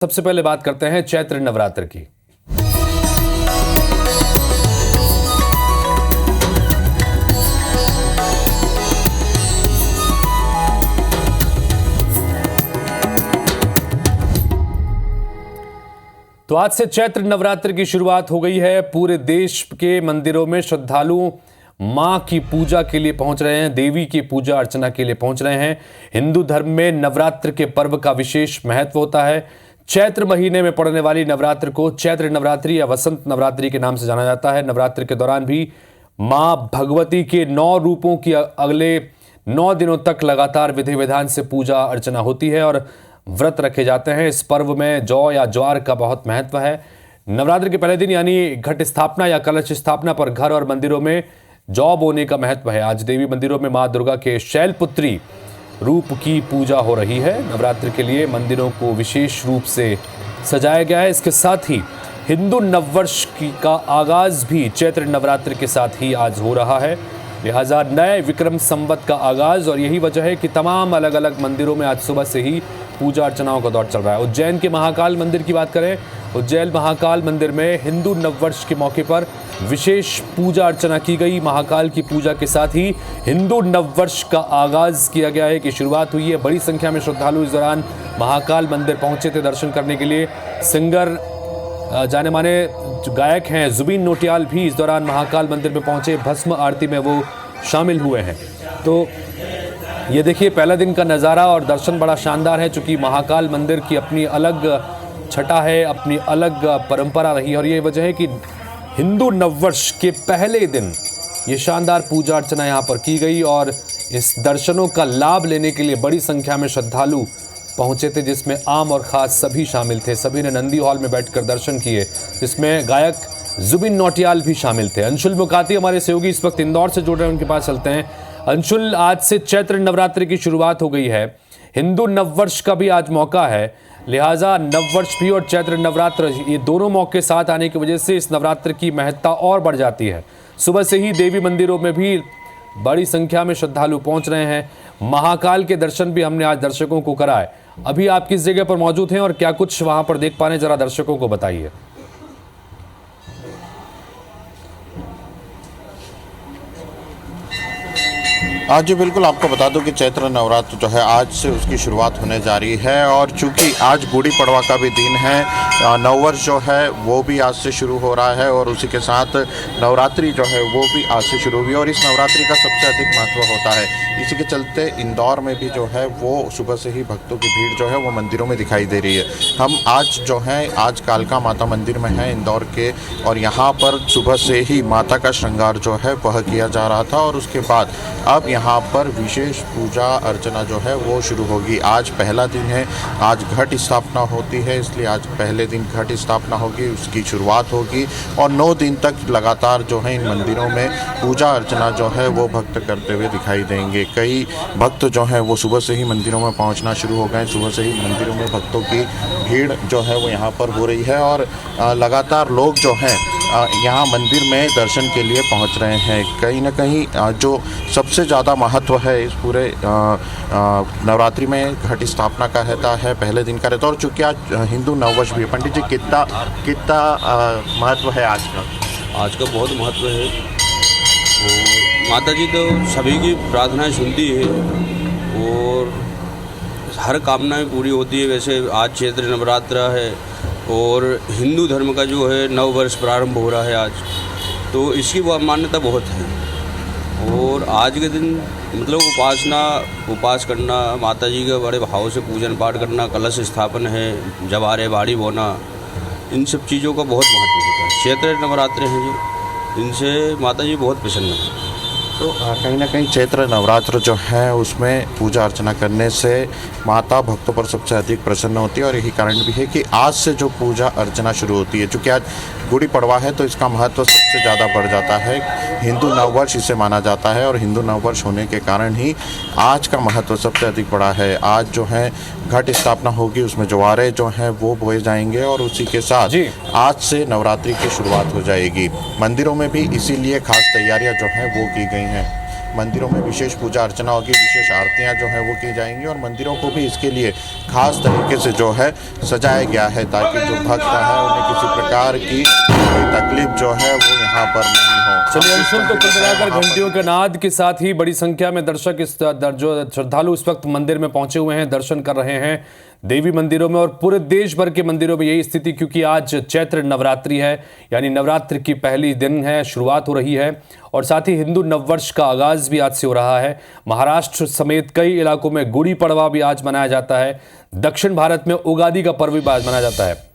सबसे पहले बात करते हैं चैत्र नवरात्र की। तो आज से चैत्र नवरात्र की शुरुआत हो गई है। पूरे देश के मंदिरों में श्रद्धालु मां की पूजा के लिए पहुंच रहे हैं, देवी की पूजा अर्चना के लिए पहुंच रहे हैं। हिंदू धर्म में नवरात्र के पर्व का विशेष महत्व होता है। चैत्र महीने में पड़ने वाली नवरात्र को चैत्र नवरात्रि या वसंत नवरात्रि के नाम से जाना जाता है। नवरात्र के दौरान भी मां भगवती के 9 रूपों की अगले 9 दिनों तक लगातार विधि विधान से पूजा अर्चना होती है और व्रत रखे जाते हैं। इस पर्व में जौ या ज्वार का बहुत महत्व है। नवरात्र के पहले दिन यानी घट स्थापना या कलश स्थापना पर घर और मंदिरों में जौ बोने का महत्व है। आज देवी मंदिरों में मां दुर्गा के शैलपुत्री रूप की पूजा हो रही है। नवरात्र के लिए मंदिरों को विशेष रूप से सजाया गया है। इसके साथ ही हिंदू नववर्ष का आगाज भी चैत्र नवरात्र के साथ ही आज हो रहा है, लिहाजा नए विक्रम संवत का आगाज। और यही वजह है कि तमाम अलग अलग मंदिरों में आज सुबह से ही पूजा अर्चनाओं का दौर चल रहा है। उज्जैन के महाकाल मंदिर की बात करें, उज्जैन महाकाल मंदिर में हिंदू नववर्ष के मौके पर विशेष पूजा अर्चना की गई। महाकाल की पूजा के साथ ही हिंदू नववर्ष का आगाज किया गया है, कि शुरुआत हुई है। बड़ी संख्या में श्रद्धालु इस दौरान महाकाल मंदिर पहुंचे थे दर्शन करने के लिए। सिंगर जाने माने गायक हैं जुबिन नौटियाल भी इस दौरान महाकाल मंदिर में पहुंचे, भस्म आरती में वो शामिल हुए हैं। तो ये देखिए पहला दिन का नज़ारा और दर्शन बड़ा शानदार है, चूँकि महाकाल मंदिर की अपनी अलग छटा है, अपनी अलग परंपरा रही है। और ये वजह है कि हिंदू नववर्ष के पहले दिन ये शानदार पूजा अर्चना यहाँ पर की गई और इस दर्शनों का लाभ लेने के लिए बड़ी संख्या में श्रद्धालु पहुँचे थे, जिसमें आम और ख़ास सभी शामिल थे। सभी ने नंदी हॉल में बैठकर दर्शन किए, जिसमें गायक जुबिन नौटियाल भी शामिल थे। अंशुल मुकाती हमारे सहयोगी इस वक्त इंदौर से जुड़ रहे हैं, उनके पास चलते हैं। अंशुल, आज से चैत्र नवरात्रि की शुरुआत हो गई है, हिंदू नववर्ष का भी आज मौका है, लिहाजा नववर्ष भी और चैत्र नवरात्र ये दोनों मौके साथ आने की वजह से इस नवरात्र की महत्ता और बढ़ जाती है। सुबह से ही देवी मंदिरों में भी बड़ी संख्या में श्रद्धालु पहुंच रहे हैं। महाकाल के दर्शन भी हमने आज दर्शकों को कराए। अभी आप किस जगह पर मौजूद हैं और क्या कुछ वहां पर देख पा रहे हैं, जरा दर्शकों को बताइए। आज जी बिल्कुल, आपको बता दूं कि चैत्र नवरात्र जो है आज से उसकी शुरुआत होने जा रही है। और चूंकि आज गुड़ी पड़वा का भी दिन है, नववर्ष जो है वो भी आज से शुरू हो रहा है और उसी के साथ नवरात्रि जो है वो भी आज से शुरू हुई और इस नवरात्रि का सबसे अधिक महत्व होता है। इसी के चलते इंदौर में भी जो है वो सुबह से ही भक्तों की भीड़ जो है वो मंदिरों में दिखाई दे रही है। हम आज जो है आज कालका माता मंदिर में हैं इंदौर के, और यहाँ पर सुबह से ही माता का श्रृंगार जो है वह किया जा रहा था और उसके बाद अब यहाँ पर विशेष पूजा अर्चना जो है वो शुरू होगी। आज पहला दिन है, आज घट स्थापना होती है, इसलिए आज पहले दिन घट स्थापना होगी, उसकी शुरुआत होगी और 9 दिन तक लगातार जो है इन मंदिरों में पूजा अर्चना जो है वो भक्त करते हुए दिखाई देंगे। कई भक्त जो हैं वो सुबह से ही मंदिरों में पहुंचना शुरू हो गए। सुबह से ही मंदिरों में भक्तों की भीड़ जो है वो यहाँ पर हो रही है और लगातार लोग जो हैं यहाँ मंदिर में दर्शन के लिए पहुँच रहे हैं। कहीं ना कहीं जो सबसे ज़्यादा महत्व है इस पूरे नवरात्रि में घट स्थापना का रहता है, पहले दिन का रहता है। और चूँकि आज हिंदू नववर्ष भी है, पंडित जी कितना महत्व है आज का? आज का बहुत महत्व है और माता जी तो सभी की प्रार्थनाएं सुनती है और हर कामनाएं पूरी होती है। वैसे आज चैत्र नवरात्र है और हिंदू धर्म का जो है नववर्ष प्रारंभ हो रहा है आज, तो इसकी मान्यता बहुत है। और आज के दिन मतलब उपास करना, माता जी के बड़े भाव से पूजन पाठ करना, कलश स्थापन है, जवारे बाड़ी बोना, इन सब चीज़ों का बहुत महत्व होता है। चैत्र नवरात्र हैं जो, इनसे माता जी बहुत प्रसन्न हैं। तो कहीं ना कहीं चैत्र नवरात्र जो है उसमें पूजा अर्चना करने से माता भक्तों पर सबसे अधिक प्रसन्न होती है और यही कारण भी है कि आज से जो पूजा अर्चना शुरू होती है। चूँकि आज गुड़ी पड़वा है तो इसका महत्व सबसे ज़्यादा बढ़ जाता है। हिंदू नववर्ष इसे माना जाता है और हिंदू नववर्ष होने के कारण ही आज का महत्व सबसे अधिक बड़ा है। आज जो है घट स्थापना होगी, उसमें ज्वारे जो हैं वो बोए जाएंगे और उसी के साथ आज से नवरात्रि की शुरुआत हो जाएगी। मंदिरों में भी इसीलिए खास तैयारियां जो हैं वो की गई हैं। मंदिरों में विशेष पूजा अर्चना होगी, विशेष आरतियाँ जो हैं वो की जाएंगी और मंदिरों को भी इसके लिए खास तरीके से जो है सजाया गया है ताकि जो भक्त हैं उन्हें किसी प्रकार की तकलीफ जो है वो यहाँ पर नहीं हो। चलिए अंशुल, तो कुल मिलाकर घंटियों के नाद के साथ ही बड़ी संख्या में दर्शक जो श्रद्धालु इस वक्त मंदिर में पहुंचे हुए हैं, दर्शन कर रहे हैं देवी मंदिरों में, और पूरे देश भर के मंदिरों में यही स्थिति, क्योंकि आज चैत्र नवरात्रि है, यानी नवरात्र की पहली दिन है, शुरुआत हो रही है और साथ ही हिंदू नववर्ष का आगाज भी आज से हो रहा है। महाराष्ट्र समेत कई इलाकों में गुड़ी पड़वा भी आज मनाया जाता है। दक्षिण भारत में उगादि का पर्व भी आज मनाया जाता है।